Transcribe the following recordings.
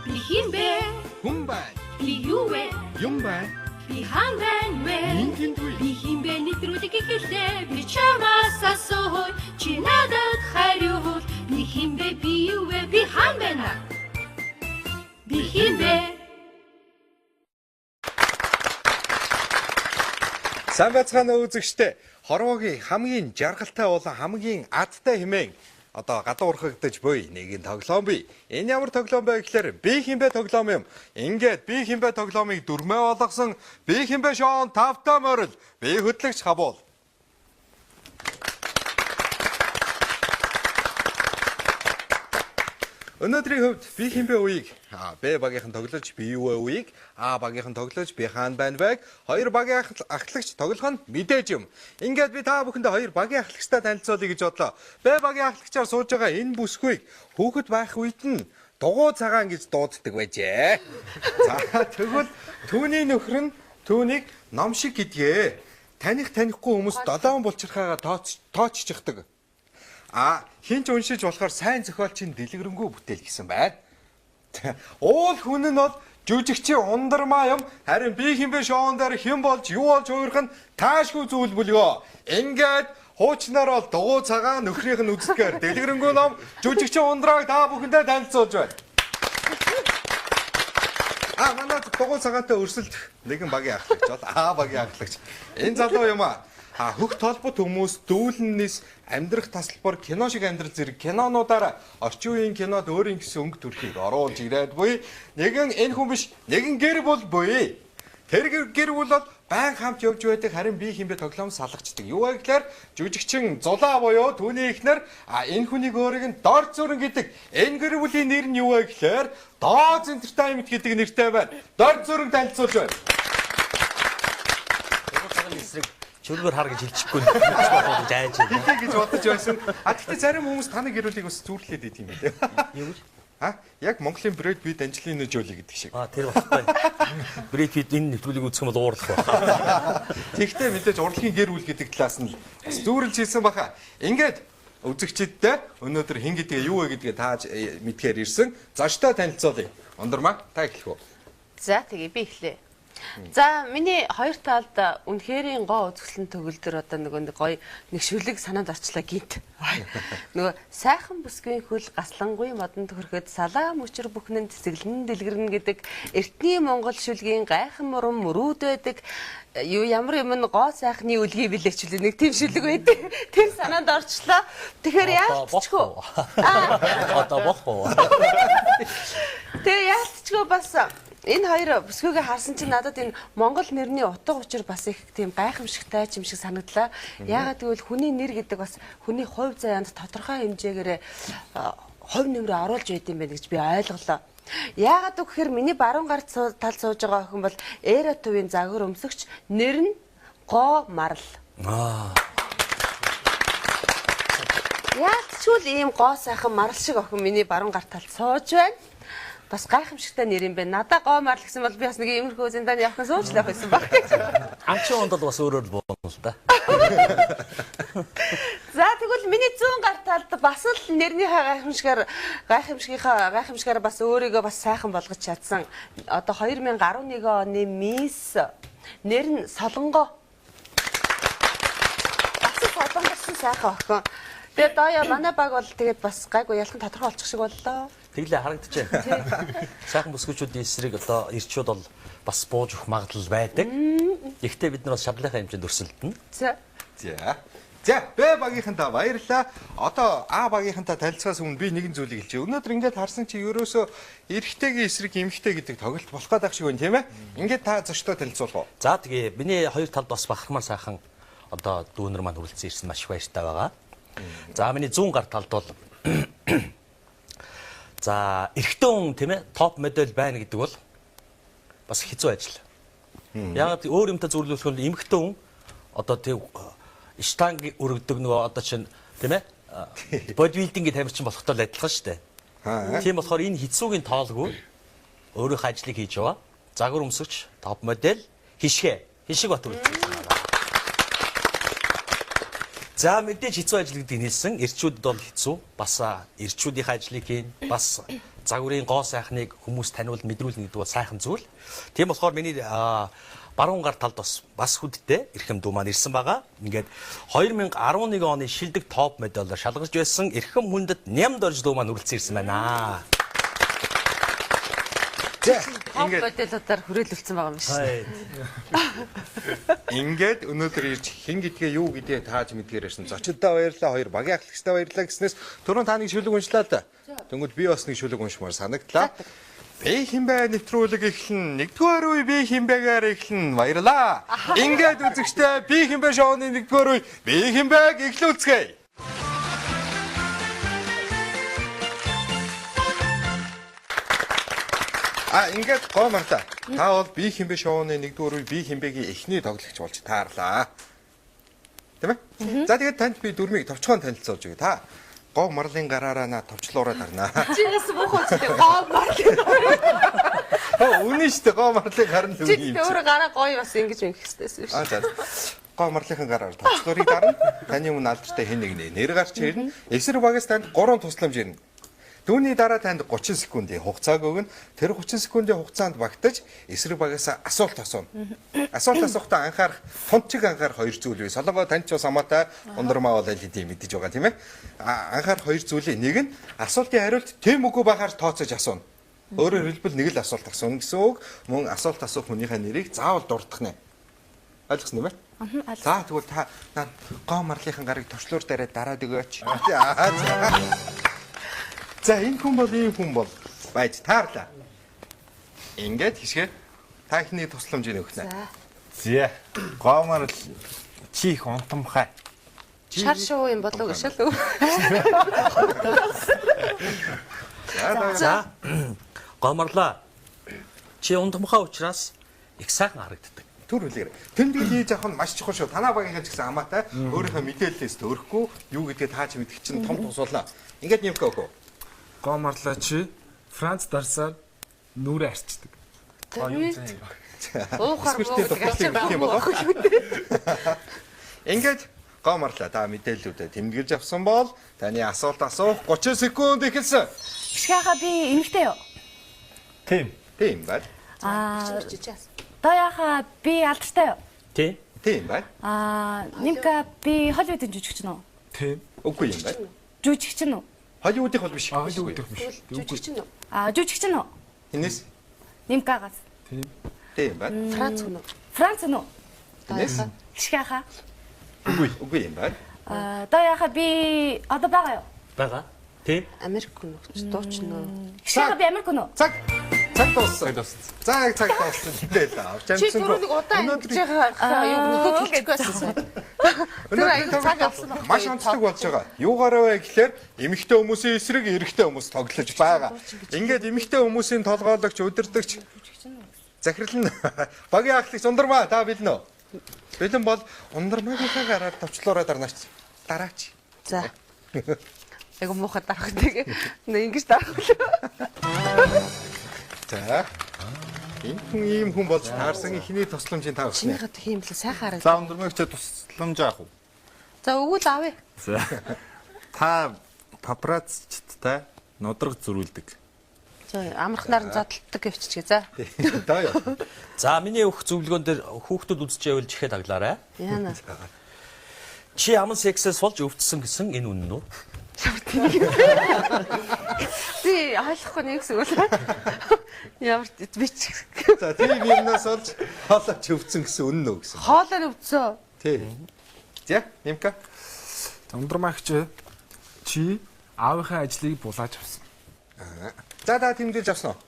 Би хин бэ? Хүн бай. Би юу вэ? Юм бай. Би хаан байна вэ? Интэнгүй. Би хин бэ нэвтрүүлэг ихэлдэ би чамаас асуух чи надад хариул би хин бэ би юу вэ би хаан байна би хин бэ Сайн байцгаана үзэгчдээ. Хорвоогийн хамгийн жаргалтай болон хамгийн адтай хэмээн одоо гадаа урхагдаж буй нэгэн тоглоом бий. Энэ ямар тоглоом бэ гэхээр би хинбэ тоглоом юм. Ингээд би хинбэ тоглоомыг дөрмөө болгосон би хинбэ шоун тавтай морил би хөтлөгч хабуул. Өнөөдрийн хувьд би хинбэ үеийг Б багийнхан тоглож би юу вэ үеийг А багийнхан тоглож би хаан байна байг хоёр багийн ахлагч тоглох нь мэдээж юм. Ингээд би та бүхэндээ хоёр багийн ахлагчтай танилцуулъя гэж бодлоо. Б багийн ахлагчаар сууж байгаа энэ бүсгүйг хүүхэд байх үед нь дугуй цагаан гэж дууддаг байжээ. За тэгвэл түүний нөхөр нь түүнийг ном шиг гэдгээ. Танихгүй хүмүүс долоон булчирхаагаа тооччихдаг. Хин ч уншиж болохоор сайн зохиолчийн дэлгэрэнгүй бүтээл гэсэн байна. Уул хүн нь бол жүжигчийн ундармаа юм. Харин би хинбэ шоун дээр хэн болж юу болж хуурах нь таашгүй зүйл бүлгөө. Ингээд хуучнаар бол дугуй цагаан нөхрийнх нь үздэгээр дэлгэрэнгүй ном жүжигчийн ундрааг та бүхэндээ танилцуулж байна. Манай дугуй цагаантай өрсөлдөх нэгэн багийн ахлагч бол А багийн ахлагч. Энэ залуу юм аа. Хөх толбот хүмүүс дүүлнээс амьдрах тасалбар кино шиг амьдрал зэрэг кинонуудаараа орчин үеийн кинод өөрийн гэсэн өнгө төрхийг оруулж ирээд буй. Нэгэн энэ хүн биш, нэгэн гэр бүл буй. Тэр гэр бүл бол байн хамт явж байдаг харин би хинбэ тоглоом салгачдаг. Юу вэ гэхээр жүжигчин Зулаа буюу түүний эхнэр энэ хүнийг өөрийг нь Дор Зүрэн гэдэг. Энэ гэр бүлийн нэр нь юу вэ гэхээр Дооз Entertainment гэдэг нэртэй байна. Дор Зүрэн танилцуулж байна. Чөлгөр хар гэж хэлчихгүй бодож айж байна. Гэж бодож байсан. Гэхдээ зарим хүмүүс таны гэр бүлийг бас зүүрлээд идэв юм билээ. Юу гэж? Яг Монголын Брэд Питт, Анжелина Жоли гэдэг шиг. Тэр багтай. Брэд Питт энэ нэвтрүүлгийг үзэх юм бол уурлах байна. Тэгвэл мэдээж урлагийн гэр бүл гэдэг талаас нь зүүрлж хэлсэн баха. Ингээд үзэгчдтэй өнөөдөр хэн гэдгээ юу вэ гэдгээ тааж мэдхээр ирсэн. Зочтой танилцуулъя. Ундармаа та эхлэх үү? За тэгээ би эхлэе. За миний хоёр талд үнэхэрийн гоо үзэсгэлэн төгөлдөр одоо нэг гоё нэг шүлэг санаанд орчлоо гинт. Нөгөө сайхан бүсгийн хөл гаслангүй модонд хөрөхөд салаа мөчр бүхнэн цэцэглэн дэлгэрнэ гэдэг эртний Монгол шүлгийн гайхан мурам мөрүүд байдаг. Юу ямар юм гоо сайхны үлгий билээчлээ нэг тийм шүлэг байдаг. Тэр санаанд орчлоо. Тэгэхээр яалтчгүй. Одоо болохоо. Тэгээ яалтчгүй бас энэ хоёр бүсгүйгээ харсан чинь надад энэ Монгол нэрний утга учир бас их тийм гайхамшигтай юм шиг санагдлаа. Яагаад гэвэл хүний нэр гэдэг бас хүний хувь заяанд тодорхой хэмжээгээр хувь нэмрээ оруулж байд юм байна гэж би ойлголоо. Яагаад гэвэл миний баруун гар тал сууж байгаа охин бол Эра төвийн загвар өмсөгч нэр нь Гоо Марл. Яалтчгүй ийм гоо сайхан марл шиг охин миний баруун гар талд сууж байна. Бас гайхамшигтай нэр юм байна. Надаа Гоо Марл гэсэн бол би бас нэг иймэрхүү зиндааны явах суучлах байсан баг. Анчин онд бол бас өөрөөр боон л да. За тэгвэл миний зүүн гар талд бас л нэрнийхээ гайхамшигийнхаа бас өөрийгөө бас сайхан болгож чадсан. Одоо 2011 оны Мисс нэр нь Солонгоо. Бас солонгосон сайхан охин. Тэгээд даяа манай баг бол тэгээд бас гайгүй ялхан тодорхой олчих шиг боллоо. Тэглээ харагдчихэ. Сайхан бүсгүүчүүдийн эсрэг одоо ирчүүд бол бас бууж өгөх магадлал байдаг. Гэхдээ бид нар бас шадлахын хэмжээнд өрсөлдөнө. За. Б багийнхантаа баярлалаа. Одоо А багийнхантаа танилцахаас өмнө би нэгэн зүйлийг хэлчихье. Өнөөдөр ингээд харсан чи ерөөсөө эрэгтэйгийн эсрэг эмэгтэй гэдэг тоглолт болох гэдэг шиг байна тийм ээ. Ингээд та зочтой танилцуулах уу? За тэгээ миний хоёр талд бас бахархмаар сайхан одоо дүүнер маань хүрэлцэн ирсэн маш баяртай байгаа. За миний зүүн гар талд бол за эрэгтэй хүн тийм ээ топ модель байна гэдэг бол бас хэцүү ажил. Яг өөр юмтай зөвлөлөх нь эмэгтэй хүн одоо тэг штанг өргөдөг нөгөө одоо чинь тийм ээ бодибилдингийн тамирчин болохтой л адилхан шүү дээ. Тийм болохоор энэ хэцүүгийн тоолгүй өөрийнхөө ажлыг хийж яваа. Загвар өмсөгч топ модель хишгэ бат үлдсэн. За мэдээж хэцүү ажил гэдгийг хэлсэн. Ирчүүдэд бол хэцүү. Бас ирчүүдийн ажлыг хийн. Бас загварын гоо сайхныг хүмүүс таниулд мэдрүүлнэ гэдэг бол сайхан зүйл. Тийм болохоор миний баруун гар талд бас хүдтэй эрхэм дүү маань ирсэн байгаа. Ингээд 2011 оны шилдэг топ медалаар шалгарч байсан эрхэм хүндэт Нямдорж дүү маань үргэлжлэн ирсэн байна. Топ моделуудаар хүрээлүүлсэн байгаа юм биш. Ингээд өнөөдөр ирж хэн гэдгээ юу гэдгээ тааж мэдгээр ирсэн. Зочдтой баярлалаа. Хоёр багийн ахлагчтай баярлалаа гэснээс түрүүн та нэг шүлэг уншлаа да. Тэнгүүд би бас нэг шүлэг уншмаар санагдлаа. Би хинбэ нэвтрүүлэг эхлэн 1-р үе би хинбэгээр эхлэн баярлаа. Ингээд үзэгчтэй би хинбэ шоуны 1-р үе би хинбэг эхлүүлцгээе. Ингээд гоо марта. Та бол би хинбэ шоуны 1-р үе би хинбэгийн эхний тоглогч болж таарлаа. Тийм ээ? За тэгээд танд би дөрмийг товчхон танилцуулж өгье. Та гоо марлын гараараа на товчлуураа дарнаа. Чинээс бүх үстэй гоо марлын. Үнэн шүү дээ. Гоо марлын гар нь Чи өөр гараа гоё бас ингэж ингэх хэрэгтэйсэн шүү. За. Гоо марлынхан гараар товчлуурыг дарна. Таны өмнө алдартай хэн нэг нэр гарч ирнэ. Эсрэг багаас танд 3 тусламж ирнэ. Түүний дараа танд 30 секундын хугацааг өгнө. Тэр 30 секундын хугацаанд багтаж эсрэг багаас асуулт асууна. Асуулт асуухдаа анхаарах, тунчиг анхаарах хоёр зүйл бий. Солонгоо танд ч бас хамаатай ундрмаа бол аль хэдийн мэдэж байгаа тийм ээ. Анхаарах хоёр зүйлийн нэг нь асуултын хариулт тийм үгүй байхаар тооцож асууна. Өөрөөр хэлбэл нэг л асуулт асууна гэсэн үг. Мөн асуулт асуух хүнийхээ нэрийг заавал дурдах нэ. Ойлгосон юм ээ? За тэгвэл та гоо марлынхан гарыг товчлуур дээрээ дараад өгөөч. За энэ хүн бол ийм хүн бол байж таарлаа. Ингээд хишгээ та ихний тусламж өгнө. За. Гоомар чи их унтамхай. Шар шуу юм болов гэж л. За. Гомрлаа. Чи ундамхаа учраас их сайхан харагддаг. Түр үлээр. Тэмдэглэл хийж авах нь маш чухал шүү. Танаа багийнхаа ч гэсэн хамаатай өөрийнхөө мэдээллээс төрөхгүй юу гэдгээ тааж мэдэх чинь том тусуулна. Ингээд нэмэх өгөө. Гоомарлаа чи Франц дарсаар нүрээ арчдаг. Уухаар юм болоо. Ингээд гомрлаа та мэдээллүүдэд тэмдэглэж авсан бол таны асуулт асуух 30 секунд эхэлсэн. Ишгааха би эмэгтэй юу? Тийм байна. Даяаха би алдартай юу? Тийм. байна. Нимка би Холливуудын жүжигч нь үү? Тийм. Үгүй юм байна. Жүжигч нь үү? Холливуудын хол биш. Холливуудын биш. жүжигч нь. Жүжигч нь үү? Хинээс? Нимкагаас. Тийм байна. Франц хүн үү? Франц нь үү? Хинээс? Ишгааха. Үгүй юм байна. Даяаха би одоо байгаа юу? Бага. Тийм. Америк хүн үү? Дууч нь үү? Ишгааха би Америк хүн үү? Цаг дууссан. Цаг дууссан. Тэгэл авч Чи түрүүнийг удаан ингэж байгаа юу нөхөд хэлчихгүй байсан. Тэр аяг цаг авсан баг. Маш онцлог болж байгаа. Юугаараа вэ гэхээр эмэгтэй хүмүүсийн эсрэг эрэгтэй хүмүүс тоглож байгаа. Ингээд эмэгтэй хүмүүсийн толгойлогч, удирдагч захирал нь багийн ахлагч ундрмаа та бэлнэ үү? Бэлэн бол ундрмаагийнхаа гараар товчлуураа дарнаач. Дараач. За. Айгу муухай дарахдаг. Ингэж дарах. За. Энэ хүн болж таарсан ихний тусламжийн тав. Чинийхээ тийм л сайхан хараад. За ундрмагч тусламж авах уу? За өгвөл авъя. За. Та папарацчтай нудраг зөрүүлдэг. За амархнаар нь задлагддаг гэвччихээ. За. Даа ёо. За миний өөх зөвлөгөөн дээр хүүхдүүд үзэж байвал жихэд таглаарай. Яана. Чи аман сексээс болж өвдсөн гэсэн энэ үнэн үү? Тий, ойлгохгүй нэг зүйл. Ямар би ч. За тийм юмнаас олж хоолойч өвцөн гэсэн үнэн үү гэсэн. Хоолоор өвдсөө. Тий. За, Нимка. Ундрмагч чи аавынхаа ажлыг булааж авсан. За тэмдэглэж авсан уу?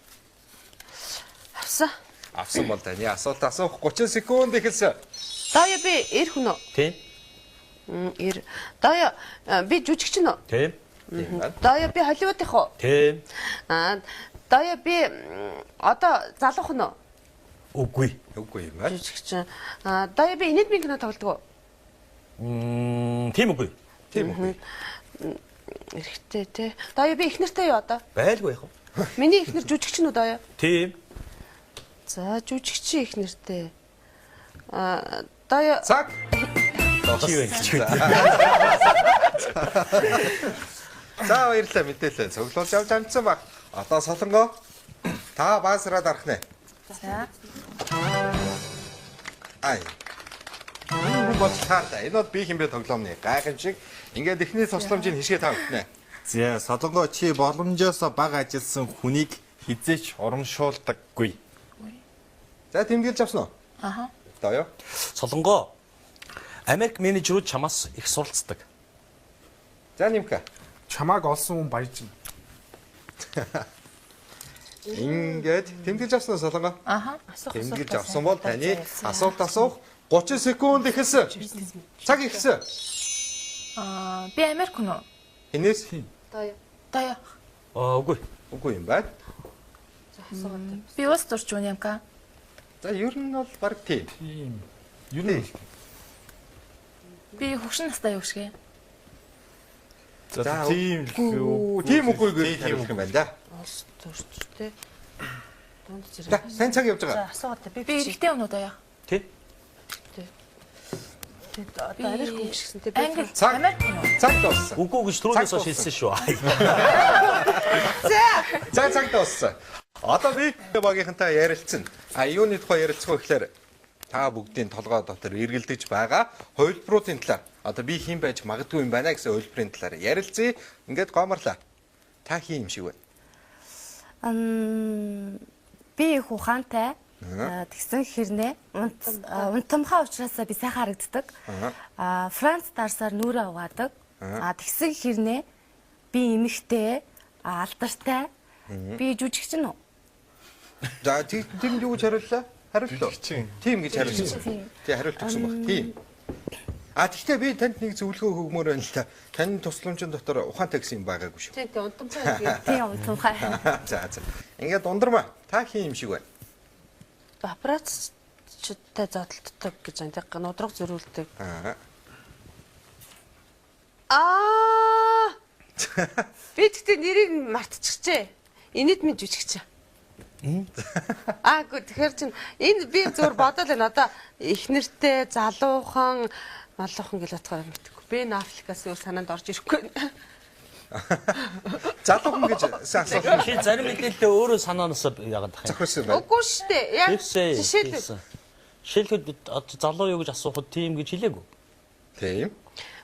Авсан. Авсан бол таны асуулт асуух 30 секунд эхэлсэн. Даяа би эр хүн үү? Тийм. Эр. Даяа би жүжигч нь үү? Тийм. Тийм байна. Даяа би Холливуудынх уу? Тийм. Даяа би одоо залуух нь үү? Үгүй. Үгүй юм байна. Жүжигч. Даяа би инэдмийн кино тоглодог уу? Тийм үгүй. Тийм үгүй. Эрэхтэй те. Даяа би их нартай юу одоо? Байлгүй яах вэ? Миний их нар жүжигч нь үү даяа? Тийм. За жүжигч их нартай. Даяа Цаг. Чи юу гэж үү? За баярлалаа мэдээлэл цуглуулж авч амжсан баг. Одоо Солонгоо та баасраад арах нэ. За. Ай. Энэ бол таартай. Энэ бол би хэмбэ тоглоомны гайхамшиг. Ингээд эхний тусламжийг хишгээ та өгнө. За, Солонгоо чи боломжоос бага ажилласан хүнийг хизээч урамшуулдаггүй. За тэмдэглэж авсан уу? Аха. Одоо юу? Солонгоо Америк менежерүүд чамаас их суралцдаг. За Нимка. Чамааг олсон хүн баяжна. Ингээд тэмдэглэж авсан уу Солонгоо? Аха. Тэмдэглэж авсан бол таны асуулт асуух 30 секунд ихэлсэн. Цаг ихэлсэн. Би Америк хүн үү? Хинээс? Тая. Үгүй. Үгүй юм байна. Би ус дурч уу юмка? За ер нь бол баг тийм. Юу нэ? Би хөгшин настай юу гişгэ? За, тийм л юу? Тийм үгүй гэж хариулах юм байна да. Улс төрчтэй. Дунд зэрэг. За сайн цаг явж байгаа. Асуугаад би Би эрэгтэй хүн үү даа? Тий? одоо Америк хүн гişгсэн те. Англи. Цаг. Америк хүн үү? Цаг дууссан. Үгүй гэж түрүүнээс Цаг хойш хэлсэн шүү. За цаг дууссан. Одоо би багийнхантай ярилцсан. Юуны тухай ярилцах вэ гэхээр та бүгдийн толгой дотор эргэлдэж байгаа хувилбаруудын талаар одоо би хэн байж магадгүй юм байна гэсэн хувилбарын талаар ярилцъя. Ингээд гомрлаа. Та хин юм шиг байна. Би их ухаантай тэгсэн хэрнээ унтамхаа уучраасаа би сайхан харагддаг. Франц дарсаар нүрээ угаадаг. Тэгсэн хэрнээ би эмэгтэй, алдартай. Би жүжигчин үү? За тийм юу гэж хариуллаа? Хариуллаа. Тийм гэж хариулсан. Тий хариулт өгсөн баг. Тийм. Тэгтээ би танд нэг зөвлөгөө өгмөр байна л та. Таны тусламжийн дотор ухаантай гэсэн юм байгаагүй шүү. Тийм унтамцаа гэдэг. Тийм унтамхаа. За. Ингээд ундрмаа. Та хин юм шиг байна. Папарацчтай зодтолдог гэж энэ нудраг зөрүүлдэг. Би тэгтээ нэрийг мартчихжээ. Инэд минь жүжигч. Гү тэгэхээр чин энэ би зур бодоод байна. Одоо их нэртэй залуухан малуухан гэж утгаар мэдгүй. Би энэ Африкаас өөр санаанд орж ирэхгүй. Залуухан гэж асуусан. Чи зарим мэдээлэлээ өөрөө санаанаас яагаад тах юм? Зохиосон байна. Үгүй шүү дээ. Яг жишээлбэл. Жишээлбэл залуу юу гэж асуухад тийм гэж хэлээгүй. Тийм.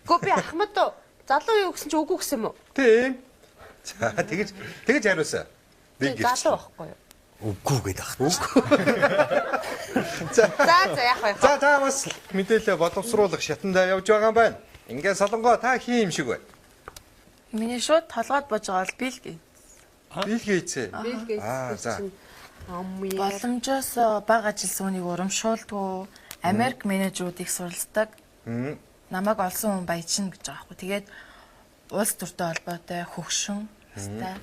Гү би Ахмад залуу юу гэсэн чи үгүй гэсэн юм уу? Тийм. За тэгэж хариулсан. Би гэж. Залуу байхгүй юу? Үгүй гэдэг ах. За яг байх. За та бас мэдээлэл боловсруулах шатандаа явж байгаа юм байна. Ингээд Солонгоо та хин юм шиг байна. Миний шууд толгойд бож байгаа бол Билл Гейтс. Билл Гейтс. Билл Гейтс. За. Боломжоос бага ажилласан хүнийг урамшуулдгүй. Америк менежерүүд их суралцдаг. Намайг олсон хүн баяжна гэж байгаа байхгүй. Тэгээд улс төртэй холбоотой хөгшин хэвээр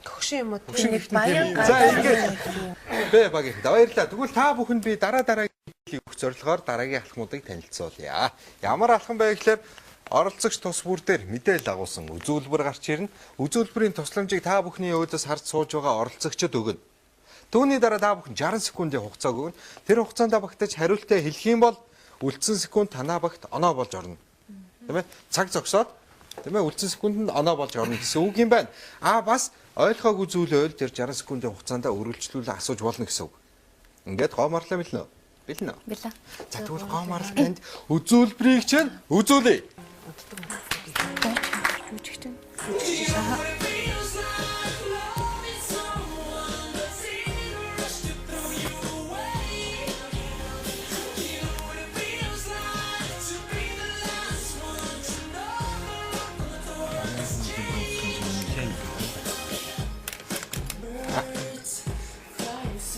Хөгшин юм уу? нэг баян За ингээд бэ багийнх. Баярлалаа. Тэгвэл та бүхэнд би дараагийн өгөх зорилгоор дараагийн алхмуудыг танилцуулъя. Ямар алхам бэ гэхээр оролцогч тус бүр дээр мэдээлэл агуулсан үзүүлбэр гарч ирнэ. Үзүүлбэрийн тусламжийг та бүхний өөдөөс харж сууж байгаа оролцогчид өгнө. Түүний дараа та бүхэн 60 секундын хугацааг өгнө. Тэр хугацаанд багтаж хариултаа хэлэх юм бол үлдсэн секунд танаа багт оноо болж орно. Тэ мэ? Цаг зогсоод тэ мэ үлдсэн секундэд оноо болж орно гэсэн үг юм байна. Бас ойлгоогүй зүйлээ ойл тэр 60 секундын хугацаанд өргөлжлүүлээ асууж болно гэсэн үг. Ингээд гомарлаа мэлнэ. Бэлнэ. Бэлээ. За тэгвэл гомарлтанд үзүүлбэрийг чинь үзүүлье. Жүжигчин.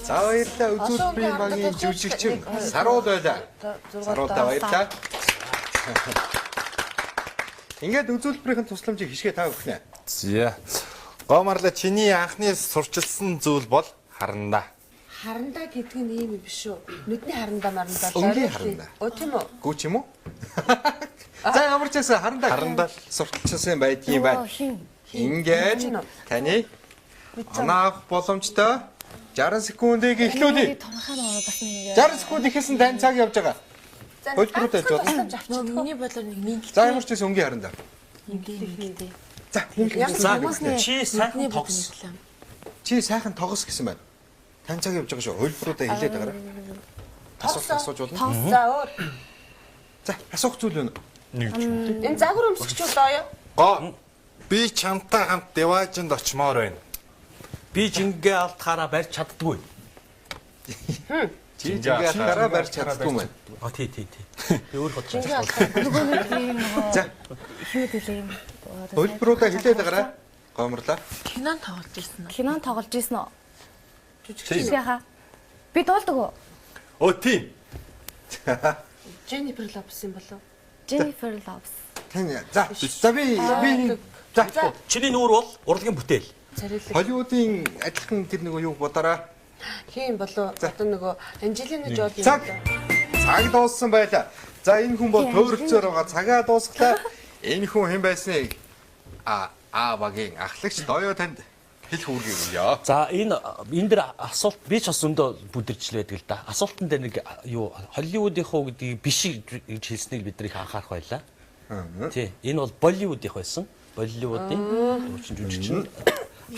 За баярлалаа үзүүлбэрийн багийн жүжигчин Саруул байлаа. Саруултаа баярлалаа. Ингээд үзүүлбэрийн тусламжийг хишгээ та өгнө. За. Гомарлаа чиний анхны сурчилсан зүйл бол харандаа. Харандаа гэдэг нь ийм юм биш үү? Нүдний харандаа марандаа. Өнгийн харандаа. Тийм үү? Гүү ч юм уу? За ямар ч байсан харандаа сурталчилсан байдгийн байна. Ингээд таны анаах боломжтой 60 секундыг эхлүүлье. 60 секунд ихсэн тань цаг явж байгаа. Хөлбөрүүд байж болно. Миний бодлоор нэг минь. За ямар ч байсан өнгийн харандаа. За За чи сайхан тогс. Чи сайхан тогос гэсэн байна. Тань цаг явж байгаа шүү. Хөлбөрүүдээ хилээд байгаарай. Асуулт асууж болно. Тоос за өөр. За, асуух зүйл байна. Энэ загвар өмсгч болоо юу? Гоо. Би чамтай хамт Деважинд очимоор байна. Би жингээ алдахаараа барьж чаддгүй. Чи жингээ хараа барьж чаддгүй юм байна. А тий. Би өөр бодож Жингээ байна. алдаа. Нөгөө нэг юм За, хэмэд үлээ юм. хөлбөрүүдээ хилээд байгаарай. Гомрлаа. Кинон тоглож ирсэн нь. Кинон тоглож ирсэн үү? Жижигхэн. Би дуулдаг уу? Өө тийм. Jennifer Lopez юм болов? Jennifer Lopez. Тань за би за Чиний нүүр бол урлагийн бүтээл. Царилэг. Холливуудын адилхан тэр нэг юу бодороо. Хин болов? Одоо нөгөө Angelina Jolie Цаг. юм болов? Цаг дууссан байлаа. За энэ хүн бол төөрөлцөөр байгаа. Цагаа дуусглаа. Энэ хүн хэн байсныг багийн ахлагч Доё танд хэлэх үүргийг өгье. За энэ дээр асуулт би ч бас өндөө бүдэрчл байдаг л да. Асуултан дээр нэг юу Холливуудынхоо гэдгийг биш гэж хэлснийг бид нар их анхаарах байлаа. Тий. Энэ бол Болливуудынх байсан. Болливуудын дуучин жүжигчин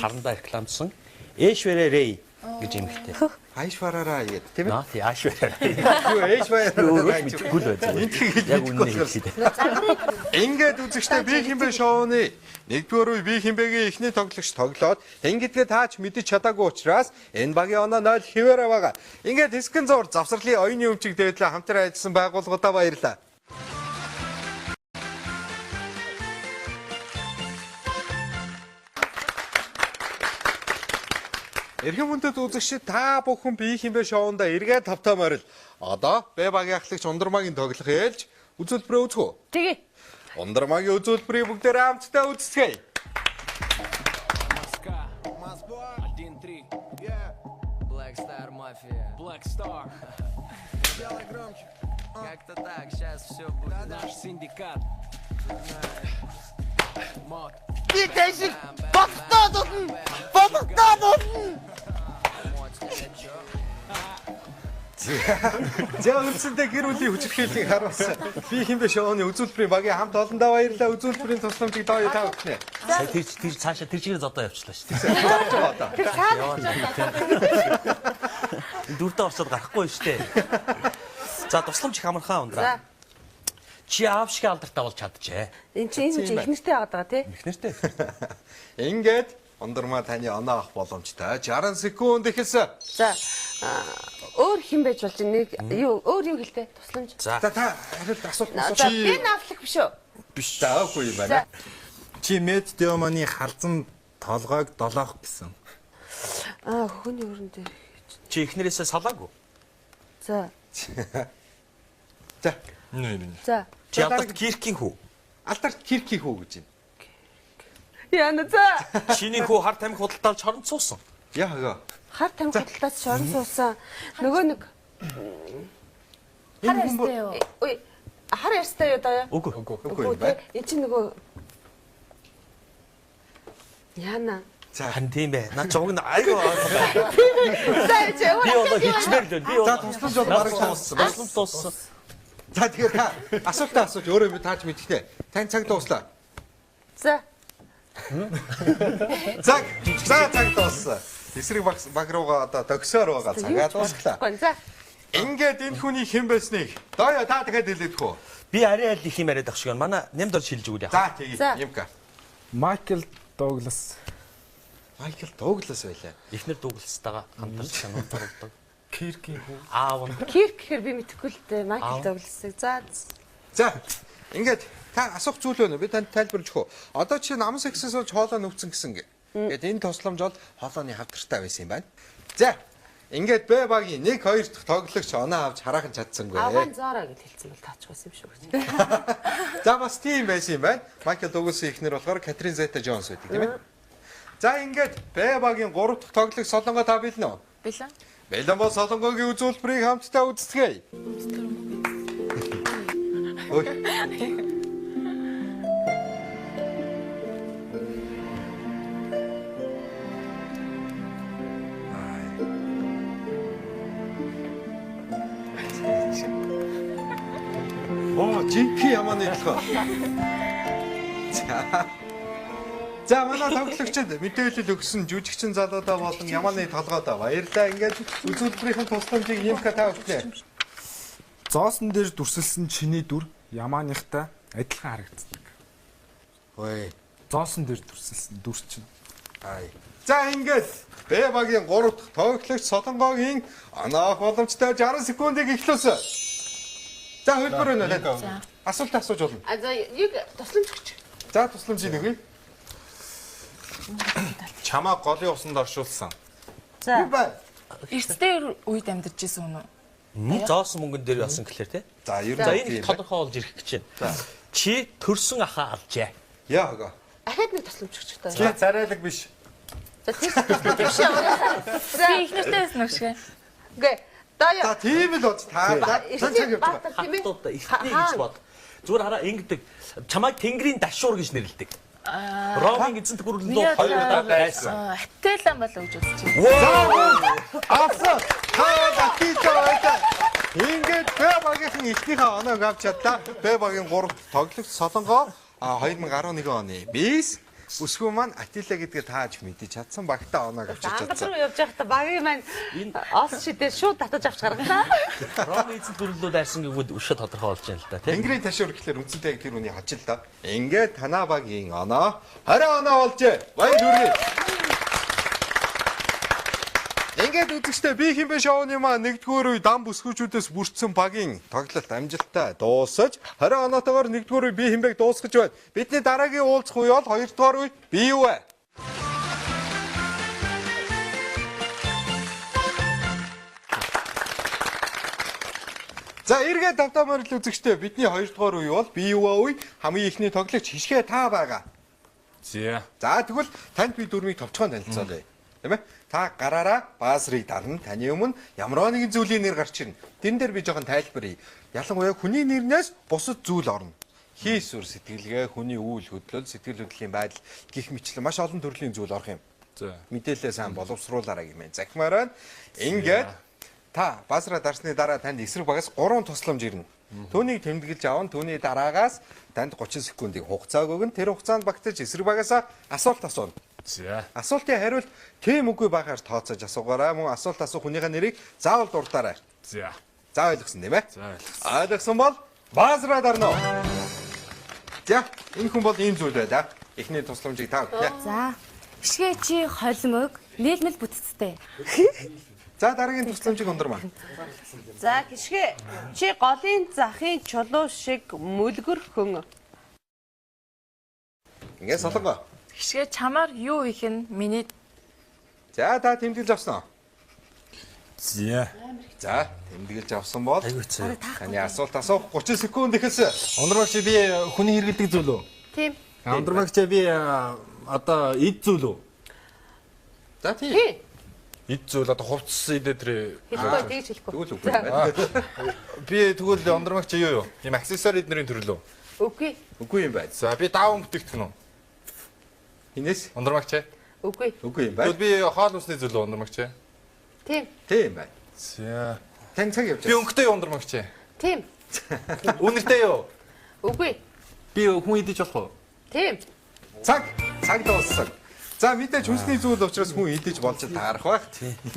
харандаа рекламсан Эшвэрэ Рэй гэж эмэгтэй. Айшвараараа гэдэг тийм ээ. Наа тий Эшвэрэ Рэй. Юу Эшвараараа Мэдгүй л байсан. Яг үнэн хэлээд. Ингээд үзэгчтэй би хинбэ шоуны нэгдүгээр үе би хинбэгийн эхний тоглогч тоглоод ингэдгээ таач мэдэж чадаагүй учраас энэ багийн оноо 0 хэвээрээ байгаа. Ингээд хэсгэн зур завсралын оюуны өмчиг дээдлээ хамтран ажилласан байгууллагуудаа баярлалаа. Эрхэм хүндэт үзэгчид та бүхэн би хинбэ шоунда эргээд тавтаамаар л одоо Б багийн ахлагч Ундармагийн тоглох ээлж үзүүлбэрээ үзэх үү? Тэгээ. Ундармагийн үзүүлбэрийг бүгдээрээ хамтдаа үзцгээе. Москва 1-3. Black Star Mafia. Black Star. Делай громче. Как-то так, сейчас все будет. Наш синдикат. Мод. За үндсэндээ гэр бүлийн хүчирхийллийг харуулсан. Би хинбэ шоуны үзүүлбэрийн багийн хамт олондоо баярлалаа. Үзүүлбэрийн тусламжийг Доё та өгнө. Тэр цаашаа тэр чигээр зодоо явчлаа шүү дээ. Дуртай орсод гарахгүй шүү дээ. За тусламж их амархан ундраа. Чи аав шиг алдартай болж чадчихэ. Энд чинь энэ их нэртэй байгаад байгаа тий? Их нэртэй. Ингээд Ундармаа таны оноо авах боломжтой. 60 секунд ихэлсэн. За өөр хин байж болж нэг юу өөр юу хэлтэй тусламж. За За та хариулт асуулт За би наавлах биш үү? биш таагүй юм байна. Чи Мэд Диоманы халзан толгойг долоох гэсэн. Хөхний өрөн дээр. чи эхнэрээсээ салаагүй. За. За Нэ. За. Чи алдарт Киркийн хүү. алдарт Киркийн хүү гэж байна. Яна за. Чиний хүү хар тамхи худалдаалж хоронд суусан. Яагаа. Хар тамхи худалдаач шорон суусан. Нөгөө нэг Хар ястай юу? ой хар ярьстай юу даа? Үгүй. Үгүй юм байна. Энд чинь нөгөө Яна. За Хан тийм ээ. Наа чуг н айгаа. За чи Би одоо хичмээр л би за тусламж бол бараг дууссан. тусламж дууссан. За тэгэхээр та асуултаа асууж өөрөө би тааж мэдхтэй. Тань цаг дуслаа. За. Цаг дууссан. Эсрэг баг руугаа одоо төгсөөр байгаа цагаа дуусглаа. За. Ингээд энэ хүний хэн байсныг Доё та дахиад хэлээдэх үү? Би арай аль их юм яриад ах шиг байна. Манай нэмд орж шилж өгөл яах. За тэгье. За. Юмка. Майкл Дуглас. Майкл Дуглас байлаа. Эхнэр Дугластайгаа хамтарч санаа зурдаг. Киркийн хүү. Аав нь Кирк гэхэр би мэдэхгүй л дээ. Майкл Дугласыг. За. За ингээд та асуух зүйл байна уу? Би танд тайлбарлаж өгөө. Одоо чи намс эксэс болж хоолоо нүвцэн гэсэн гэ. Ингээд энэ тусламж бол хоолооны хавтартай байсан юм байна. За ингээд Б багийн 1 2 дахь тоглогч оноо авч хараахан чадсангүй. Аван Зора гэж хэлсэн бол таач байсан юм шүү гэж. За бас тийм байсан юм байна. Майкл Дугласын эхнэр болохоор Катрин Зета Джонс байдаг тийм ээ. За ингээд Б багийн 3 дахь тоглогч Солонгоо та билнэ үү? Билээ. Бэлэн бол Солонгогийн үзүүлбэрийг хамтдаа үздэцгээе. Ой. Оо, жинхэнэ ямаа нэрлэх. За. За манай тоглогчид мэдээлэл өгсөн жүжигчин залуудаа болон Яманы толгойдоо баярлалаа. Ингээд үзүүлбэрийн тусламжийг Нимка та өгнө. Зоосон дээр дүрсэлсэн чиний дүр Ямааныхтай адилхан харагддаг. Ой. Зоосон дээр дүрсэлсэн дүр чинь. Ай. За ингээд Б багийн 3 дахь тоглогч Солонгогийн оноох боломжтой 60 секундыг эхлүүлсэн. За хөлбөр өнөө. Асуулт асууж болно. За яг тусламж өгч. За тусламжийг өгье. Чамаа голын усанд оршуулсан. За. Эрсдээ үед амьдарч исэн хүн үү? Зоосон мөнгөн дээр яасан гэхлээр тий. За ер За нь энэ тодорхой болж ирэх гэж байна. Чи төрсөн ахаа алжээ. яа хаа. Ахаад нэг тусламж өгч таа. Чи царайлаг биш. За тийм тусламж биш яваа. Би их нэртэй байсан уу шиг. Гэ. За тийм л боц та цаг явж байгаа. Хатуудаа ихтэй гэж бод. Зүгээр хараа ингэдэг. Чамайг Тэнгэрийн дашуур гэж нэрлэдэг. Ромын эзэнт гүрэлдөө 2 удаа байсан. Аттелан болоо гэж үзэж байна. Авсан. Та тийчээ. Ингээд Б багийн эхнийхээ оноог авч чадлаа. Б багийн 3 тоглогч Солонгоо 2011 оны бис өсгөө маань Атила гэдгээ тааж мэдэж чадсан багтаа оноог авчиж Ангар чадсан. руу явж байхдаа багийн маань ос шидээр шууд татаж авч гаргалаа. Ромын эзэнт гүрэлдөө дайсан гэвэл өшөө тодорхой болж байна л да тий. Тэнгэрийн ташуур гэхэлэр үндсэндээ тэр үний хожил та. Ингээд танаа багийн оноо 20 оноо болжээ. Баяр хүргэе. Ингээд үзэгчтэй би хинбэ шоуны маа 1-р үе дан бүсгүүчүүдээс бүрдсэн багийн тоглолт амжилттай дуусаж 20 оноотойгоор 1-р үе би хинбэг дуусгаж байна. Бидний дараагийн уулзах үе бол 2-р үе би юу вэ? За эргээд давтамаар л үзэгчтэй бидний 2-р үе бол би юу вэ? Хамгийн ихний тоглогч хишгэ та байгаа. За. За тэгвэл танд би дөрмийг товчхон танилцуулъя. Тийм ээ? Та гараараа баазрыг дарна. Таны өмнө ямар нэгэн зүйлийн нэр гарч ирнэ. Тэн дээр би жоохон тайлбарыг. Ялангуяа хүний нэрнээс бусад зүйл орно. Хийсвэр сэтгэлгээ, хүний үйл хөдлөл, сэтгэл хөдлөлийн байдал гих мэтлэн маш олон төрлийн зүйл орох юм. За. Мэдээлэлээ сайн боловсруулаарай гэмээр захимаар байна. Ингээд та баазраа дарсны дараа танд эсрэг багаас 3 тусламж ирнэ. Түүнийг тэмдэглэж аван түүний дараагаас танд 30 секундын хугацааг өгнө. Тэр хугацаанд багтаж эсрэг багаасаа асуулт асууна. За. Асуултын хариулт тийм үгүй багаар тооцоож асуугаарай. Мөн асуулт асуух хүнийхээ нэрийг заавал дуртаарай. За. За ойлгосон тийм ээ? За ойлгосон. Ойлгосон бол баазраа дарна. За энэ хүн бол ийм зүйл бай да. Эхний тусламжийг та өгнө. За. Хишгээ чи холимог нийлмэл бүтцтэй. За дараагийн тусламжийг ундармаа. За гიშгэ чи голын захын чулуу шиг мүлгэр хөн. Ингээд Солонгоо. Хишгээ чамаар юу их нь миний За та тэмдэглэж авсан уу? За. За тэмдэглэж авсан бол Айгуу цаа. таны асуулт асуух 30 секунд ихэлсэн. Ондормагч би хүний хэрэгэлдэг зүйл үү? Тийм. Ондормагч би одоо эд зүйл үү? За тийм. Тийм. Эд зүйл одоо хувцас эдэ тэр Хэлэхгүй тэгж хэлэхгүй. Тэгвэл үгүй байна. би тэгвэл ондормагч юу юу? Ийм аксессуар эднэрийн төрлөө. Үгүй. Үгүй юм байна. За би даавн бүтээгдэхүүн үү? Хинээс? Ондормагч. Үгүй. Үгүй юм байна. Тэгвэл би хоол усны зүйл үү ондормагч? Тийм. Тийм байна. За. Тань цаг явж Би өнгөтэй ондормагч. Тийм. Үнэртэй юу? Үгүй. Би хүн идэж болох уу? Тийм. Цаг дууссан. За мэдээж хүнсний зүйл учраас хүн идэж болж таарах байх.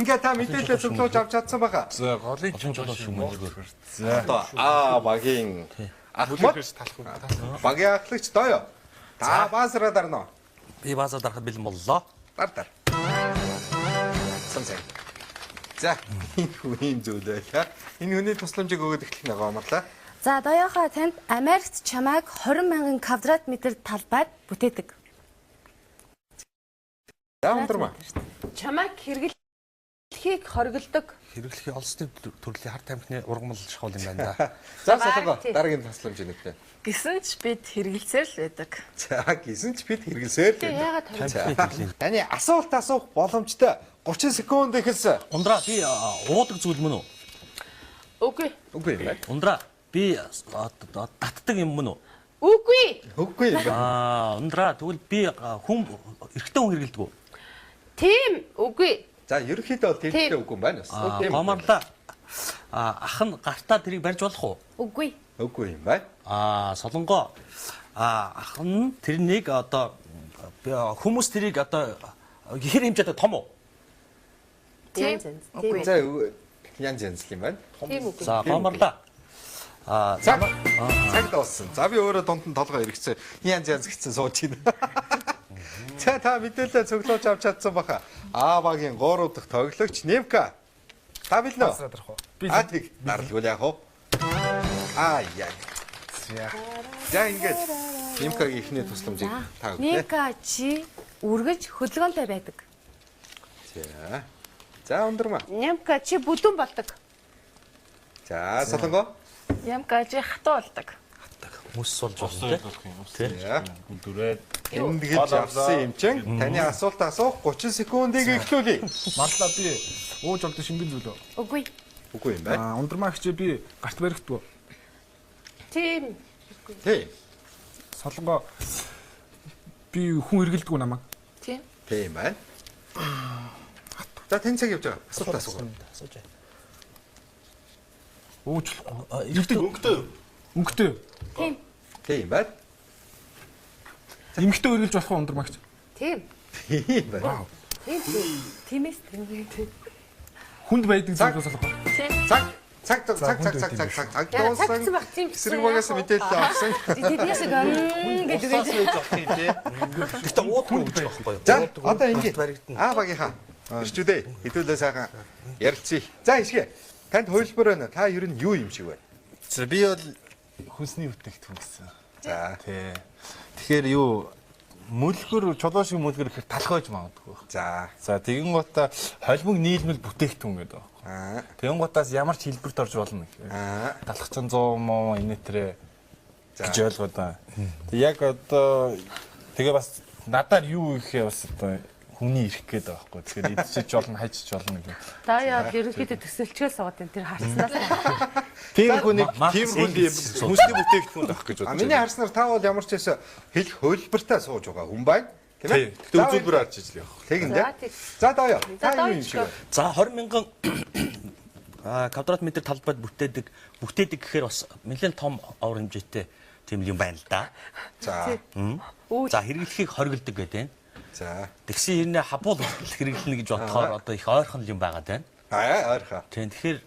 Ингээд та мэдээлэл цуглуулж авч чадсан байгаа. За голын Чулуу шиг мүлгэр. За. Одоо багийн ахмад Бүлэхэрс талах уу? багийн ахлагч дойо. Та баазраа дарна. Би баазаа дарахад бэлэн боллоо. Дар. Сонсоо. За энэ хүн юм зүйл байлаа. Энэ хүний тусламжийг өгөөд эхлэх нэг амарлаа. За доёохоо танд Америкт чамайг 20,000 квадрат метр талбайд бүтээдэг. За ундрмаа. Чамайг хэрэглэхийг хориглдог. Хэрэглэхийн олсны төрлийн харт амхны ургамал шахуул юм байна да. За Солонгоо дараагийн тусламж нэгтэй. гисэн ч бид хэрэгэлсээр л байдаг. За гисэн ч бид хэрэглэсээр л. Яагаад хориглох? Таны асуулт асуух боломжтой 30 секунд ихэлсэн. Ундраа би уудаг зүйл мөн үү? Үгүй. Үгүй юм байна. Ундраа би татдаг юм мөн үү? Үгүй. Үгүй юм байна. Ундраа тэгвэл би хүн эрэгтэй хүн хэрэглэдэг үү? Тийм. Үгүй. За ерөнхийдөө бол тэгтэй үгүй юм байна. Гомарлаа. Ах нь гартаа тэрийг барьж болох уу? Үгүй. Үгүй юм байна. Солонгоо ах нь тэрнийг одоо хүмүүс тэрийг одоо хэр хэмжээтэй том уу? Янз янз. Тийм үү? За янз янз л юм байна. Тийм үү? За гомрлаа. Цаг дууссан. За би өөрөө дунд нь толгой эргэцээ. Янз янз гэсэн сууж байна. За та мэдээлэл цуглуулж авч чадсан баха. А багийн 3 дахь тоглогч Немка. Та билнэ үү? Би Тийг даралгүй яах вэ? Яа. За ингээд Немкагийн ихний тусламжийг та өгнө. Немка чи үргэж хөдөлгөөнтэй байдаг. За өндрмаа. Немка чи бүдүүн болдог. За солонго. Ямка чи хатуу болдог. Хүмүүс суулж байна тий. Дүрээд Эндгэж авсан юм чинь таны асуулт асуух 30 секундыг эхлүүлье. манлаа би ууж олдог шингэн зүйлөө. Үгүй. Үгүй юм байна. Ундрмаагч би гарт баригддаг. Тийм. Тий. Солонгоо би хүн эргэлдэг намайг. Тийм. Тийм байна. За тэнцэг явж байгаа. Асуулт асуух. Асууж байна. Уучлахгүй. Иргэдэг Өнгөтэй. Тийм байна. Эмхтэй өргөлж болох ундрмаагч. Тийм. Тийм байна. Тиймээс тийм. Хүнд байдаг зүйлээс солонгоо. Цаг дууссан. Эсрэг багаас мэдээлэл авсан. Тэднээс гэдэг. Гэхдээ уудгүй гэж байхгүй юу? За одоо ингэ. А багийнхаа ирчүүдээ хэдүүлээ сайхан ярилцъя. За ишгэ. Танд хувилбар байна. Та ер нь юу юм шиг байна? За би бол хүнсний бүтээгдэхүүн гэсэн. За Тий. Тэгэхээр юу мөлгөр чулуу шиг мөлгөр гэхээр талах байж магадгүй. за. За тэгэн гутаа холимог нийлмэл бүтээгдэхүүн гэдэг байна. Тэгэн гутаас ямар ч хэлбэрт орж болно гэхээр. Талах чинь 100 муу инээтрээ гэж ойлгоод байна. Тэг яг одоо тэгээ бас надаар юу гэхээ бас одоо хүний ирэх гээд байгаа байхгүй. Тэгэхээр идчихэж болно, хайчиж болно гэх. Та яа ерөнхийдөө төсөлчгөө суугаад энэ тэр харснаас. Тийм хүнийг тийм хүнсний бүтээгдэхүүн авах гэж бодож Миний харснаар та бол ямар ч байсан хэлэх хувилбартай сууж байгаа хүн байна. Тийм ээ. Тэгтээ үзүүлбэр харж ижил явах. Тэгин дээ. За дооё. Та юу юм шиг байна? За 20 мянган квадрат метр талбайд бүтээдэг гэхээр бас нэлээд том овор хэмжээтэй тийм юм байна л да. За. За хэрэглэхийг хоригддаг гэдэг байна. За. Тэгсэн хэрнээ хабуул хэрэглэнэ гэж бодохоор одоо их ойрхон юм байгаад байна. Ойрхон. Тийм тэгэхээр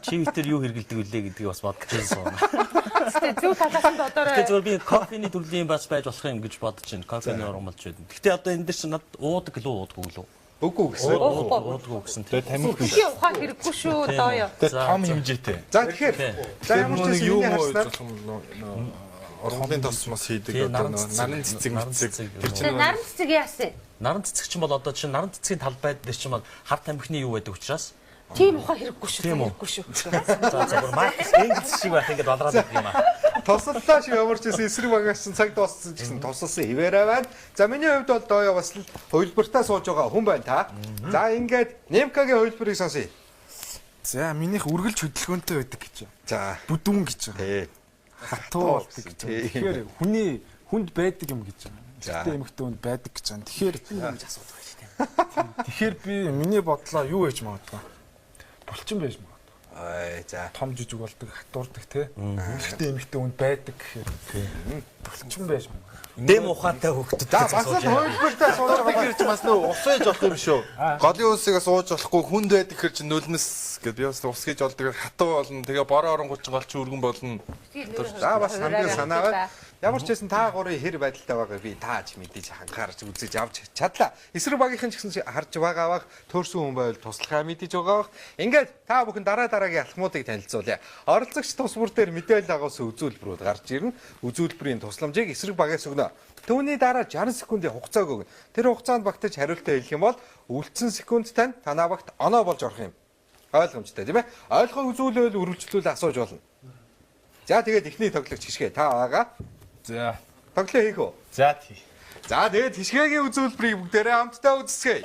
чи витер юу хэрэглэдэг вүлээ гэдгийг бас бодож байсан. Гэтэ зөв талаас нь бодоорой. Тэгээ зөвөр би кофений төрлийн бас байж болох юм гэж бодож байна. Кофений урмалж байна. Гэтэ одоо энэ дэр чинь над уудаг лөө уудаггүй лөө. Үгүй гэсэн. Уудаггүй гэсэн. Тэгээ тамиг хүн. Чи ухаан хэрэггүй шүү дооё. Тэгээ том хэмжээтэй. За тэгэхээр за ямар ч байсан миний харснаар Оргонлын тос мас хийдэг одоо наран цэцэг мэцэг тэр чинь Наран цэцэг яасан? Наран цэцэг чинь бол одоо чинь наран цэцгийн талбайд дээр чинь бол хар тамхины юу байдаг учраас Тийм ухаан хэрэггүй шүү. Тийм үү? Хэрэггүй шүү. за бүр маркс энгиц шиг байх ингээд болраад байдаг юм аа. тусаллаа шиг ямар ч байсан эсрэг багаас чинь цаг дууссан гэсэн тусалсан хിവэрэ байна. За миний хувьд бол дооё бас л хувилбартаа сууж байгаа хүн байна та. За ингээд Немкагийн хувилбарыг сонсъё. За минийх үргэлж хөдөлгөөнтэй байдаг гэж. За. Бүдүүн гэж. Тий. Хатуу болдог гэж. Тэгэхээр хүнд байдаг юм гэж. За. Тэгтээ эмэгтэй хүнд байдаг гэж. Тэгэхээр би миний бодлоо юу гэж магадгүй. Булчин байж магадгүй. За. Том жижиг болдог, хатуурдаг тий. Эмэгтэй хүнд байдаг гэхээр булчин байж магадгүй. Дэм ухаантай хөвгдөд. За бас л хувилбартаа сууж байгаа тэр чинь бас нөө ус ээж болох юм шүү. Голын усыг сууж болохгүй хүнд байдаг хэр чинь нулимс гэд би бас ус гэж болдог хатуу болно. Тэгээ бороо оронгууд чинь гол чи өргөн болно. За бас хамгийн санаа байна. Ямар ч байсан та гурийн хэр байдалтай байгааг би тааж мэдээж анхаарч үзэж авч чадлаа. Эсрэг багийнхан ч гэсэн харж байгаа бах төрсөн хүн байвал туслахаа мэдээж байгаа бах. Ингээд та бүхэн дараагийн алхмуудыг танилцуулъя. Оролцогч тус бүр дээр мэдээлэл агуулсан үзүүлбэрүүд гарч ирнэ. Үзүүлбэрийн тусламжийг эсрэг багаас өгнө. Түүний дараа 60 секундын хугацааг өгнө. Тэр хугацаанд багтаж хариултаа хэлэх юм бол үлдсэн секунд тань танаа багт оноо болж орох юм. Ойлгомжтой тийм ээ? Ойлгох үзүүлэл үргэлжлүүл асууж болно. За тэгээд эхний тоглогч хишгээ та байгаа. За. Тоглоо хийх үү? За тий. За тэгээд хишгээгийн үзүүлбэрийг бүгдээрээ хамтдаа үзсгэе.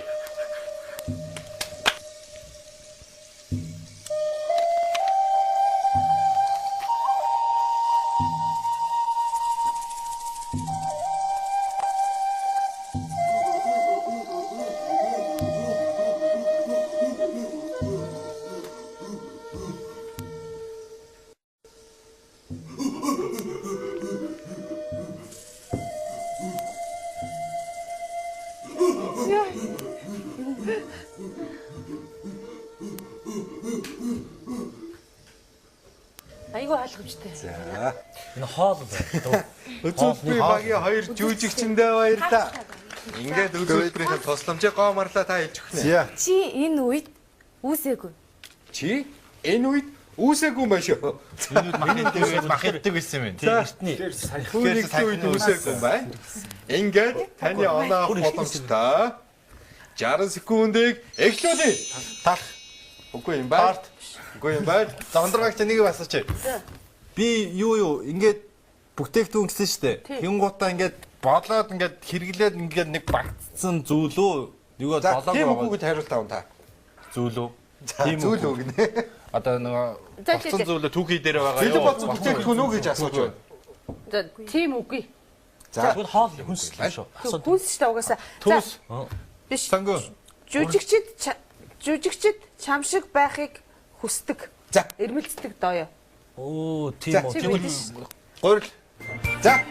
Айгуу ойлгомжтой. За. Энэ хоол байна. Үзүүлбэрийн багийн хоёр жүжигчэндээ баярлаа. Ингээд үзүүлбэрийн тусламжийг гоомарлаа та хийж өгнө. За. Чи энэ үед үүсээгүй. Чи энэ үед үүсээгүй юм байна шүү. Миний дээр мах иддэг байсан юм. Эртний Түүнийг үед үүсээгүй юм байна. Ингээд таны оноо авах боломжтой. 60 секундыг эхлүүлээ. Талах. Үгүй юм байна. Үгүй юм байна. За ундрагч нэг басаач. Би юу ингээд бүтээгдэхүүн гэсэн шүү дээ. Хингуудаа ингээд болоод ингээд хэрэглээд ингээд нэг багтсан зүйлөө нөгөө За болоог тийм үгүй гэж хариулт авна та. зүйлөө. Тийм зүйл үг нэ. Одоо нөгөө багтсан зүйлөө түүхий дээр байгаа Филипп болсон бүтээгдэхүүн үү гэж асууж байна. За тийм үгүй. За тэгвэл хоол хүнслээ шүү. Хүнс ч та угаасаа. Түүс. Биш. Сангу. Жүжигчд чам шиг байхыг хүсдэг. За. Ирмэлцдэг дооё. Оо, тийм үү. Тийм үү? гурил. За.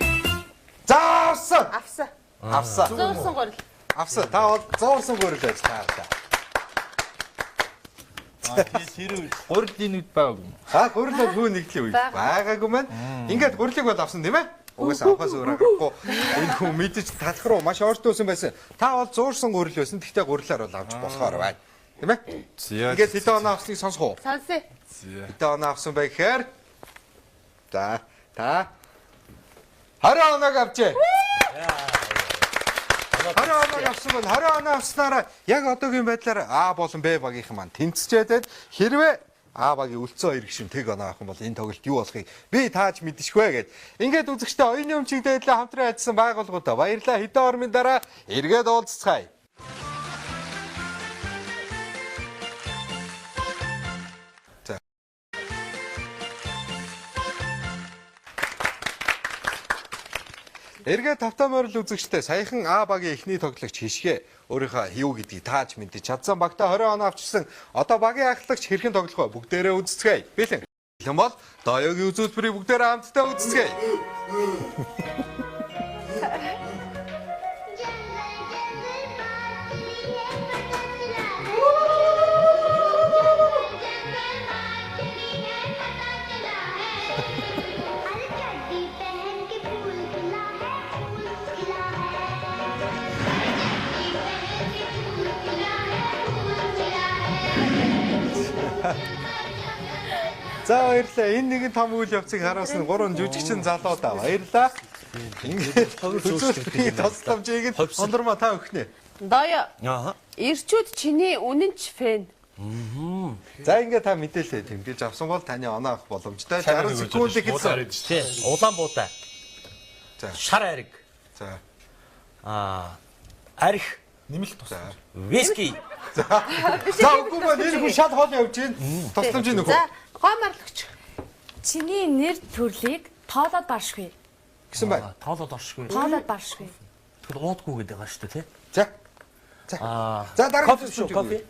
За авсан. Авсан. Авсан. Зуурсан гурил. Авсан. Та бол зуурсан гурил байж таараа. Тэр гурилын үед байгаагүй. А гурил бол хүү нэгдлийн үед байгаагүй маань. Ингээд гурилыг бол авсан тийм ээ? Угаасаа авахаас өөр аргагүй. Энэ хүн мэдэж талах руу маш ойртуулсан байсан. Та бол зуурсан гурил байсан. Гэхдээ гурилаар бол авч болохоор байна. Тийм ээ? Ингээд хэдэн оноо авсныг сонсох уу? Сонсъё. Хэдэн оноо авсан бай гэхээр за та 20 оноог авчээ. 20 оноог авсан бол 20 оноо авснараа яг одоогийн байдлаар А болон Б багийнхан маань тэнцчээд хэрвээ А багийн үлдсэн хоёр гишүүн тэг оноо авах юм бол энэ тоглолт юу болохыг би тааж мэдчихвэ гэд. Ингээд үзэгчтэй оюуны өмчигтэй адилхан хамтран ажилласан байгууллагуудаа баярлалаа. Хэдэн ормын дараа эргээд уулзцгаая. Эргээд тавтаа морил үзэгчтэй саяхан А багийн эхний тоглогч хишгэ өөрийнхөө юу гэдгийг тааж мэдэж чадсан багтаа 20 оноо авчирсан. Одоо багийн ахлагч хэрхэн тоглох вэ? Бүгдээрээ үзцгээе. Бэлэн. Бэлэн бол Доёгийн үзүүлбэрийг бүгдээрээ хамтдаа үзцгээе. За баярлалаа. Энэ нэгэн том үйл явцыг харуулсан 3 жүжигчин залуу да. Баярлалаа. Ингээд үзүүлбэрийн тусламжийг нь ондорма та өгнө. Дооё. Аа. Ирчүүд чиний үнэнч фэн. За ингээд та мэдээлэл тэмдэглэж авсан бол таны оноо авах боломжтой. 60 секунд гэсэн. Тийм. Улаанбуутай. За. Шар ариг. За. Арих. Нэмэлт тус. Виски. За үгүй ба нэр хүн шал хоол явж гин. Тусламж нөхөө. За, гомарлагч. Чиний нэр төрлийг тоолоод баршгүй. Гэсэн байна. Тоолоод оршгүй. Тоолоод баршгүй. Тэгвэл уудгүй гэдэг байгаа шүү дээ, тий? За. За. За дараагийн Кофе шүү, кофе.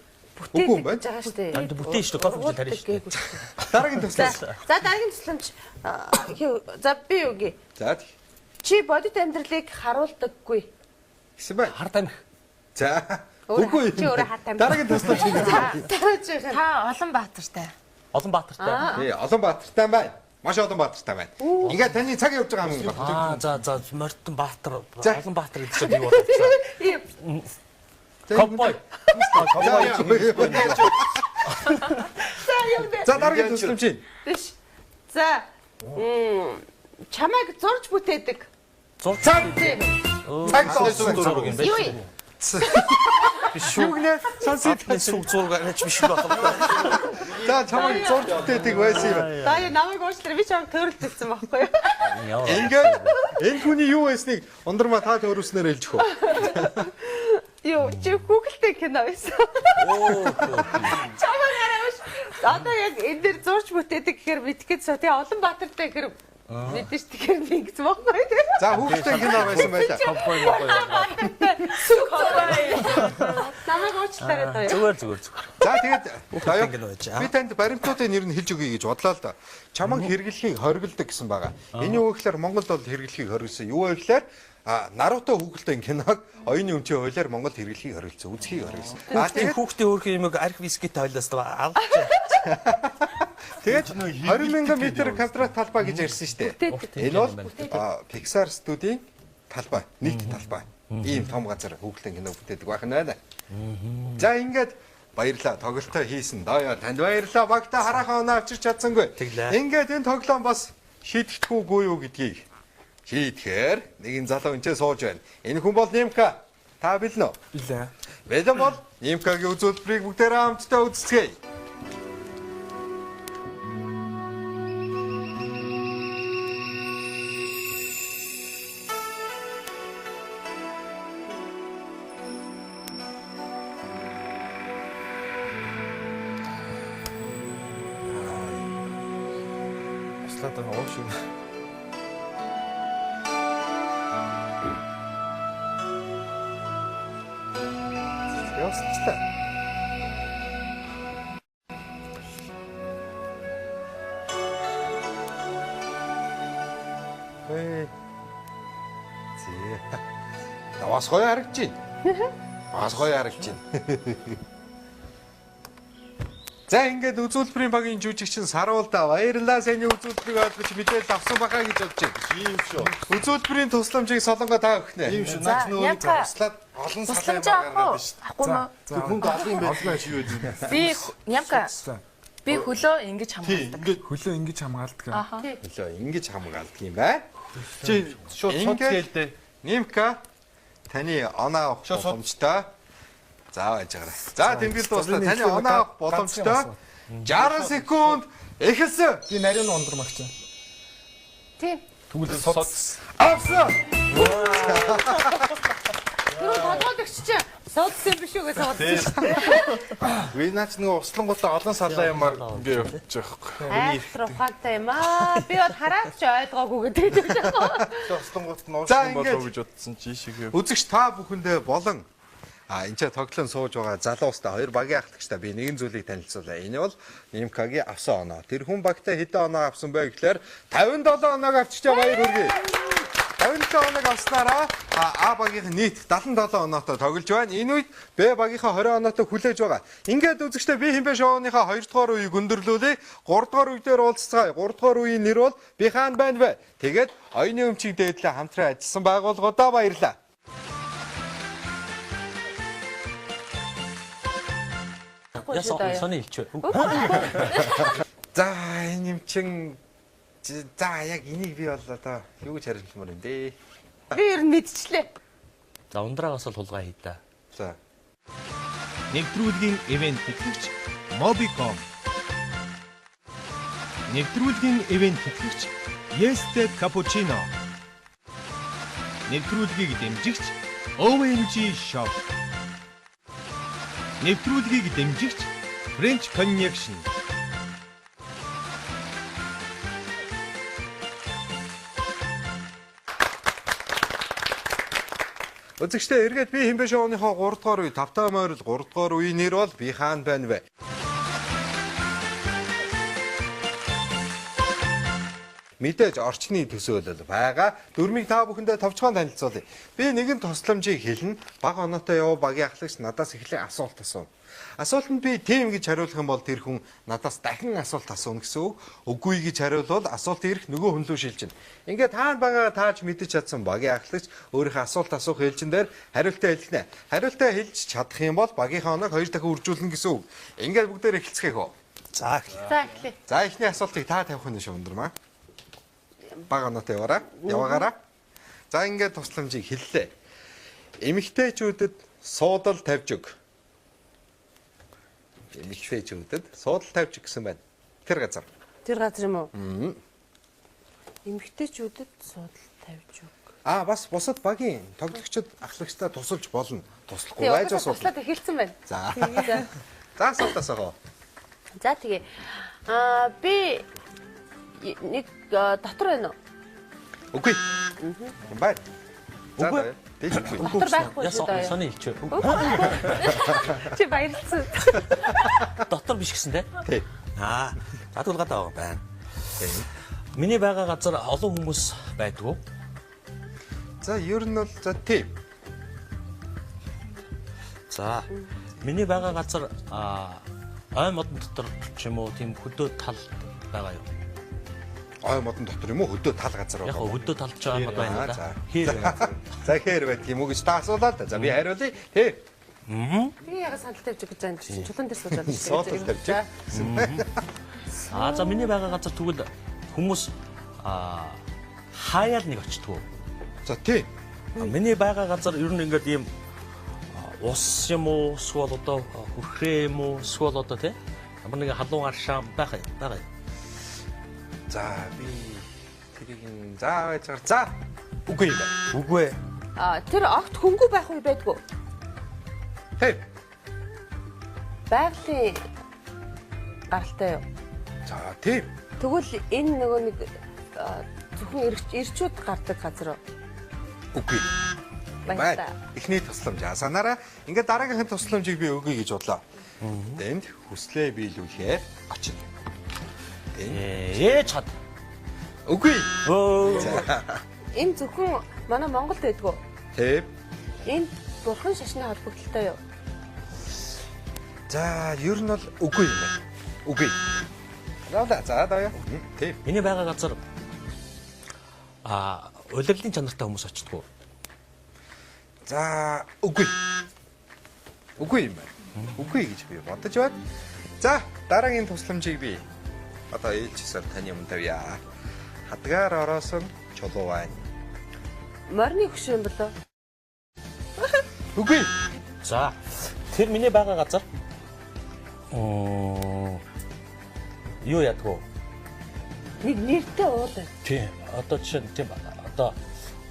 Үгүй юм байна. Бүтээж байгаа шүү дээ. Амд бүтэн шүү, кофе гэж тарина шүү. Дараагийн тусламж. За дараагийн тусламж. За би юу гээ. За. Чи бодит амьдралыг харуулдаггүй. Гэсэн байна. Хар тамхи. За. Үгүй. Чи өөрөө хат амт. Дараагийн тусламж. Дараагийн. Та Улаанбаатартай. Улаанбаатартай. Тий, Улаанбаатартай байна. Маш Улаанбаатартай байна. Ингээд таны цаг явж байгаа юм байна. За Мортон Баатар, За. Улаанбаатар гэдэг чинь юу болов? Ковбой. За дараагийн тусламж. Биш. За. Чамайг зурж бүтээдэг. Зураг. Тийм. Цаг зурсан. Зураг юм байна. Юу юм? Шүүгнээ сонсоод Сүг зураг арайч биш байна. за чамайг зурж бүтээдэг байсан юм. Даа намайг уучлаарай. Би чамд төрөлдсөн байхгүй юу? Ингээд энэ хүний юу байсныг ондорма та төрүүлснээр хэлж хөө. Юу, чи Google-тэй кино байсан. Чамайг арайш. Одоо яг энэ дэр зурж бүтээдэг гэхээр мэдгээд сая тий Улаанбаатартай гэхээр мэдэн ш тэгэхээр би ингэсэн байхгүй юу? За хүүхдтэй кино байсан байлаа. Ковбой. Намайг уучлаарай даа. Зүгээр. За тэгээд Хүүхдтэй кино байж. би танд баримтуудын нэр нь хэлж өгье гэж бодлоо л да. Чамаг хэрэглэхийг хориглодог гэсэн байгаа. Энэ юу гэхээр Монголд бол хэрэглэхийг хориглосон. Юу вэ гэхээр Наруто хүүхэлдэйн киног оюуны өмчийн хуулиар Монгол хэрэглэхийг оролцсон, үзхийг оролцсон. Тэгээ хүүхдийн өөрх юмыг арх вискит хойлоос авч. Тэгээд 20,000 метр квадрат талбай гэж ярьсан шүү дээ. Энэ бол Pixar студийн талбай, нийт талбай. Ийм том газар хүүхэлдэйн кино бүтээдэг байх нь байна. За ингээд баярлалаа. Тоглолтоо хийсэн. Даяа танд баярлалаа. Багтаа хараахан оноо авчирч чадсангүй. Ингээд энэ тоглоом бас шийдэхгүй юу гэдгийг шийдэхээр нэгэн залуу энэчээ сууж байна. Энэ хүн бол Нимка. Та билнэ үү? Билээ. Бэлэн бол Нимкагийн үзүүлбэрийг бүгдээрээ хамтдаа үзцгээе. Аслаад байгаа уу шүү. Явслаа. Бас гоё харагдаж байна. Бас гоё харагдаж байна. За ингээд үзүүлбэрийн багийн жүжигчин Саруулда баярлалаа. Саяны үзүүлбэрийг ойлгож мэдээлэл авсан бахаа гэж бодож байна. Тийм шүү. Үзүүлбэрийн тусламжийг солонгоо та өгөх нэ. Тийм шүү. Наач нөөний туслаад олон салаа гаргаад шүү. Ахгүй маа. Хүн олон юм байна чи юу вэ? Би Нямка. Би хөлөө ингэж хамгаалдаг. Ингээд Хөлөө ингэж хамгаалдаг. Хөлөө ингэж хамгаалдаг юм бай. чи шууд гэлдэ. Нимка таны оноо авах боломжтой. За байж байгаа. За тэмдэглэл дуслаа. Таны оноо авах боломжтой. 60 секунд эхэлсэн. Би нарийн ундар магч. Тийм. Тэгвэл соц. Авсан. Түрүү тодгоодөгч чинь суудсан биш үү гэж суудсан. Ви наач нөгөө услангуудаа олон салаа юмар ингээ явчих байхгүй. Айхтар ухаантай юм аа. Би бод хараад ч ойлгоогүй гэдэг байна. Услангууд нь За, уусан болов ингээд. гэж бодсон чи шиг. Үзэгч та бүхэндээ болон энэ ч тоглон сууж байгаа залуустай хоёр багийн ахлагчтай би нэгэн зүйлийг танилцуулъя. Энэ бол Нимкагийн авсан оноо. Тэр хүн багтаа хэдэн оноо авсан бэ гэхээр 57 оноог авчирчаа баяр хүргэе. 57 оноог авснараа А багийн нийт 77 оноотой тоглож байна. Энэ үед Б багийнхаа 20 оноотой хүлээж байгаа. Ингээд үзэгчтэй би хинбэ шоуныхаа 2 дугаар үеийг өндөрлүүлээ. 3 дугаар үедээ уулзцгаая. 3 дугаар үеийн нэр бол Би хаан байна вэ? Тэгээд оюуны өмчийг дээдлээ хамтран ажилласан байгууллагуудаа баярлалаа. Ясаа сони хэлчихв. За энэ юм чин за яг энийг би бол одоо юу гэж хариулмаар юм бэ? Би ер нь мэдчихлээ. За ундраагаас бол хулгай хий та. За. Нэвтрүүлгийн ивент тэтгэгч Mobicom. Нэвтрүүлгийн ивент тэтгэгч Yeste Cappuccino. Нэвтрүүлгийг дэмжигч OMG Shop. Нэвтрүүлгийг дэмжигч French Connection. Үзэгчдээ эргээд би хинбэ шоуныхоо 3 дугаар үе, 5 дахь морил 3 дугаар үеийн нэр бол Би хаан байна вэ? Мэдээж орчны төсөөлөл байгаа. Дөрмийг та бүхэндээ товчхон танилцуулъя. Би нэгэн тусламжийг хэлнэ. Бага оноотой яваа багийн ахлагч надаас эхлээ асуулт асуув. Асуултанд би тийм гэж хариулах юм бол тэр хүн надаас дахин асуулт асууна гэсэн үг. Үгүй гэж хариулвал асуулт ирэх нөгөө хүн рүү шилжинэ. Ингээд таанд байгаа тааж мэдэж чадсан багийн ахлагч өөрийнхөө асуулт асуух хэлжин дээр хариултаа хэлнэ. Хариултаа хэлж чадах юм бол багийнхаа оноог 2 дахин үржүүлнэ гэсэн үг. Ингээд бүгдээр эхэлцгээе хөө. За эхлэе. За эхний асуултыг та тавих нь шундармаа. Бага оноотой яваагаараа. За ингээд тусламжийг хэллээ. Эмэгтэйчүүдэд суудал тавьж өг. Эмэгтэйчүүдэд суудал тавьж гэсэн байна. Тэр газар. Тэр газар юм уу? Эмэгтэйчүүдэд суудал тавьж өг. Бас бусад багийн тоглогчид ахлагчтай тусалж болно. Туслахгүй байж асуух. Туслаад эхэлсэн байна. За. За асуултасаа. За тэгээ. Би нэг дотор байна уу? Үгүй. Бай. Үгүй. Дотор байхгүй шүү Ясаа дээ. сони хэлчихв. Чи баярлсан. Дотор биш гэсэн те. Тий. Гадуулгаад байгаа байна. Миний байгаа газар олон хүмүүс байдгүй. За ер нь бол за тийм. За миний байгаа газар ой модон дотор ч юм уу тийм хөдөө тал байгаа юу? Ой модон дотор юм уу хөдөө тал газар Яг байгаа. хөдөө талж байгаа мод байна За. да. Хээр. За хээр байдаг юм уу гэж та асуулаа да. За би хариулъя. Тий. Би яга сандал тавьж гэж байна. Чулуун дээр сууж байна. Суудал тавьж. За миний байгаа газар тэгвэл хүмүүс хаяал нэг очтгоо. За тий. Миний байгаа газар ер нь ингээд ийм ус юм уу, эсвэл одоо хүрхрээ юм уу, эсвэл одоо тий ямар нэг халуун аршаа байгаа. За би тэрийг за байж байгаа. За үгүй юм байна. Үгүй ээ. Тэр огт хөнгүү байх үе байдгүй. Тий. Байгалийн гаралтай юу? За тий. Тэгвэл энэ нөгөө нэг зөвхөн ирчүүд гардаг газар уу? Үгүй. Баярлалаа. Эхний тусламж. Санаараа ингээд дараагийнхын тусламжийг би өгье гэж бодлоо. Тэнд хүслээ биелүүлэхээр очино. Чад. Үгүй. Өө. Энэ зөвхөн манай Монголд байдгүй. Тий. Энэ бурхан шашны холбогдолтой юу? За ер нь бол үгүй юм байна. Үгүй. За даа. Тий. Миний байгаа газар улирлын чанартай хүмүүс очтгоо. За үгүй. Үгүй юм байна. Үгүй гэж би бодож байна. За дараагийн тусламжийг би одоо ээлжсээр таны өмнө тавья. Хадгаар ороосон чулуу байна. Морины хөшөө юм болоо. Үгүй. За тэр миний байгаа газар юу ядгүй. Нэг нэртэй уул байна. Тийм. Одоо жишээ нь тийм одоо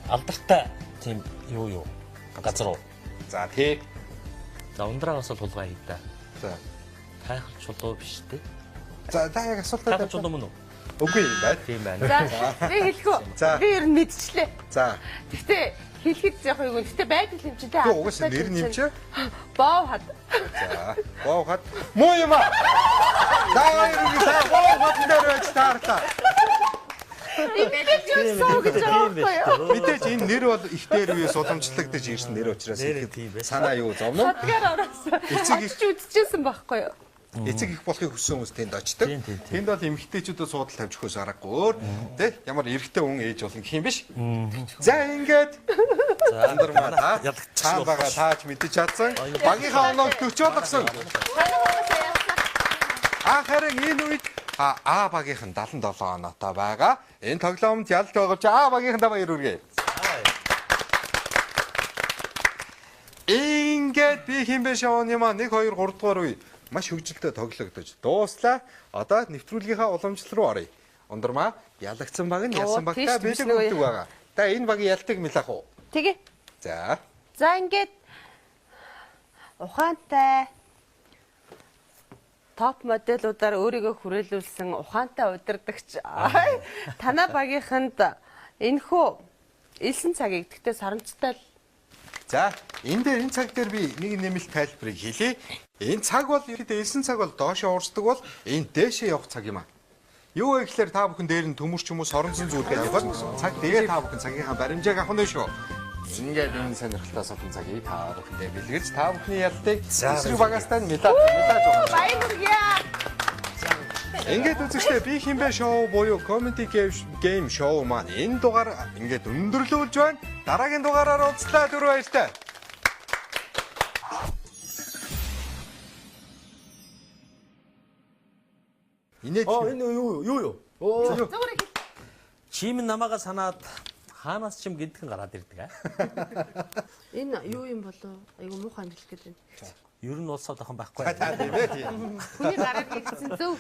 алдартай тийм юу газар уу. За тий. За ундраас бол хулгай хий та. За. Тайхал чулуу биш үү? За та яг асуултаа Тайхал чулуу мөн үү? үгүй юм байна. Тийм байна. За би хэлэхүү. За. Би ер нь мэдчихлээ. За. Гэхдээ хэлэхэд яг юу гэхдээ байдаг юм чи тэ. Тэг угаасаа нэр нэмчээ. Бов хад. За. Бов хад. Муу юм аа. Даа юу бов хад дээр байж таарлаа. Мэдээж юусан гэж байгаа юм. Мэдээж энэ нэр бол их дээр үе суламжлагдаж ирсэн нэр учраас санаа юу зовно? Хадгаар ороосоо. Эцэг их Үдчихсэн байхгүй юу? эцэг их болохыг хүссэн хүмүүс тэнд очдог. Тэнд бол эмэгтэйчүүдээ суудал тавьж өгөхөөс аргагүй өөр тий ямар эрэгтэй хүн ээж болно гэх юм биш. За ингээд андармаа та байгаа тааж мэдэж чадсан. Багийнхаа оноог 40 болгосон. Харин энэ үед А багийнхан 77 оноотой байгаа. Энэ тоглоомд ялт байгаа чи А багийнхандаа баяр хүргэе. Ингээд би хинбэ шоуны маа 1 2 3 дугаар үе маш хөгжилтэй тоглогдож дуслаа. Одоо нэвтрүүлгийнхаа уламжлал руу оръё. Ундрмаа ялагдсан баг нь ялсан багтаа бэлэг өгдөг байгаа. Та энэ багийн ялтыг мэлах уу? Тэгээ. За. За ингээд ухаантай топ моделуудаар өөрийгөө хүрээлүүлсэн ухаантай удирдагч танаа багийнханд энэхүү элсэн цагийг гэхдээ сарамжтай л. За энэ дээр энэ цаг дээр би нэг нэмэлт тайлбарыг хэлье. Энэ цаг бол ерөөдөө элсэн цаг бол доошоо уурсдаг бол энэ дээшээ явах цаг юм аа. Юу вэ гэхээр та бүхэн дээр нь төмөрч юм уу соронзон зүрхээ явах цаг тэгээ та бүхэн цагийнхаа баримжааг авах нь шүү. Ингээд энэ сонирхолтой садан цагийг та бүхэндээ бэлгэж та бүхний ялтыг эсрэг багаастаа медалж өгөх. Баяр хүргэе. Ингээд үзэгчдээ би хинбэ шоу буюу comedy game show маань энэ дугаар ингээд өндөрлүүлж байна. Дараагийн дугаараар уулзлаа түр баяртай. Энэ юу? Чим намаага санаад хаанаас ч юм гинтгэн гараад ирдэг аа. Энэ юу юм болоо? Айгу муухай амжилт гэдэг юм. Ер нь улсаад ахын байхгүй. Хүний гараад ирсэн зөв.